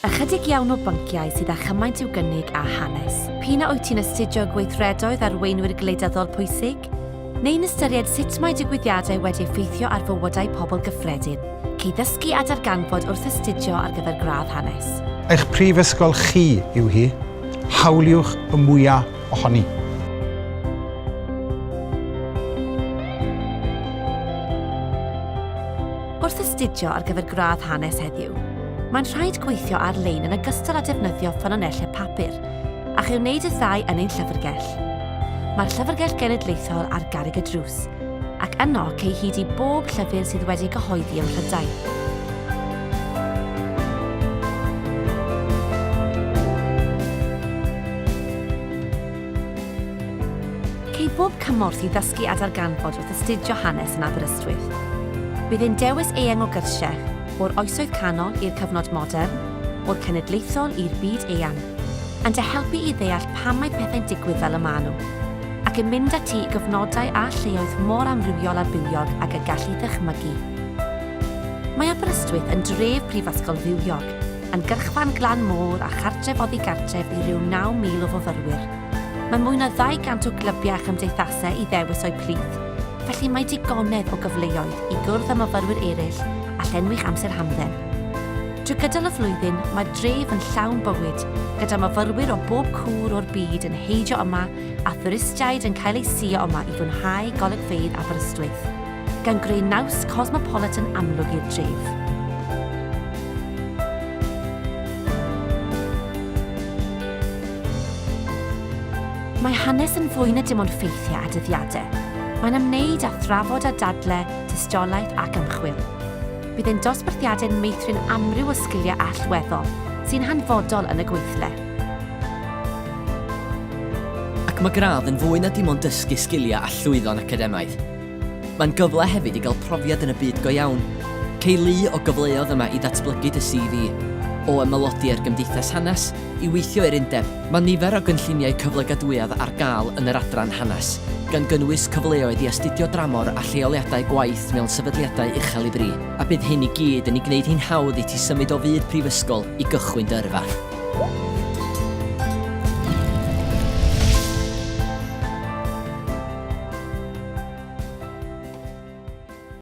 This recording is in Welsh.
Ychydig iawn o bynciau sydd â chymaint i'w gynnig a hanes. P'na wyt ti'n astudio gweithredoedd arweinwyr gwleidyddol pwysig? Neu'n ystyried sut mae digwyddiadau wedi effeithio ar fywydau pobl gyffredin? Cei ddysgu a darganfod wrth astudio ar gyfer gradd hanes. Eich prifysgol chi yw hi. Hawliwch y mwyaf ohoni. Wrth astudio ar gyfer gradd hanes heddiw, mae'n rhaid gweithio ar-lein yn ogystal â defnyddio ffynonellau papur, a chi'n wneud y ddau yn ein llyfrgell. Mae'r llyfrgell genedlaethol ar garreg y drws, ac yno cei hyd i bob llyfr sydd wedi gyhoeddi ym Mhrydain. Cei bob cymorth i ddysgu a darganfod wrth astudio hanes yn Aberystwyth. Bydd e'n dewis eang o gyrsiau, o'r oesoedd canol i'r cyfnod modern, o'r cenedlaethol i'r byd eang, yn dy helpu i ddeall pam mae pethau'n digwydd fel y maen nhw, ac yn mynd ati i gyfnodau a lleoedd mor amrywiol a bywiog ac y gallu ddychmygu. Mae Aberystwyth yn dref prifysgol fywiog, yn gyrchfan glan môr a chartref oddi gartref i ryw 9,000 o fyfyrwyr. Mae mwy na 200 o glybiau a chymdeithasau i ddewis o'i plith, felly mae digonedd o gyfleoedd i gwrdd â myfyrwyr eraill a llenwych amser hamdden. Drwy gydol y flwyddyn, mae'r dref yn llawn bywyd, gyda myfyrwyr o bob cwr o'r byd yn heidio yma a thwristiaid yn cael eu sïo yma i fwynhau golygfeydd Aberystwyth, gan greu naws cosmopolitan amlwg i'r dref. Mae hanes yn fwy na dim ond ffeithiau a dyddiadau. Mae'n ymwneud â thrafod a dadlau, tystiolaeth ac ymchwil. Bydd e'n dosbarthiadau'n meithrin amryw o sgiliau allweddol sy'n hanfodol yn y gweithle. Ac mae gradd yn fwy na dim ond dysgu sgiliau a llwyddon academaidd. Mae'n gyfle hefyd i gael profiad yn y byd go iawn. Cei lu o gyfleoedd yma i ddatblygu dy CV, o ymylodi ar gymdeithas hanes i weithio i'r undeb. Mae nifer o gynlluniau cyflogadwyedd ar gael yn yr adran hanes, gan gynnwys cyfleoedd i astudio dramor a lleoliadau gwaith mewn sefydliadau uchel i bri, a bydd hyn i gyd yn ei gwneud hi'n hawdd i ti symud o fyd prifysgol i gychwyn dy yrfa.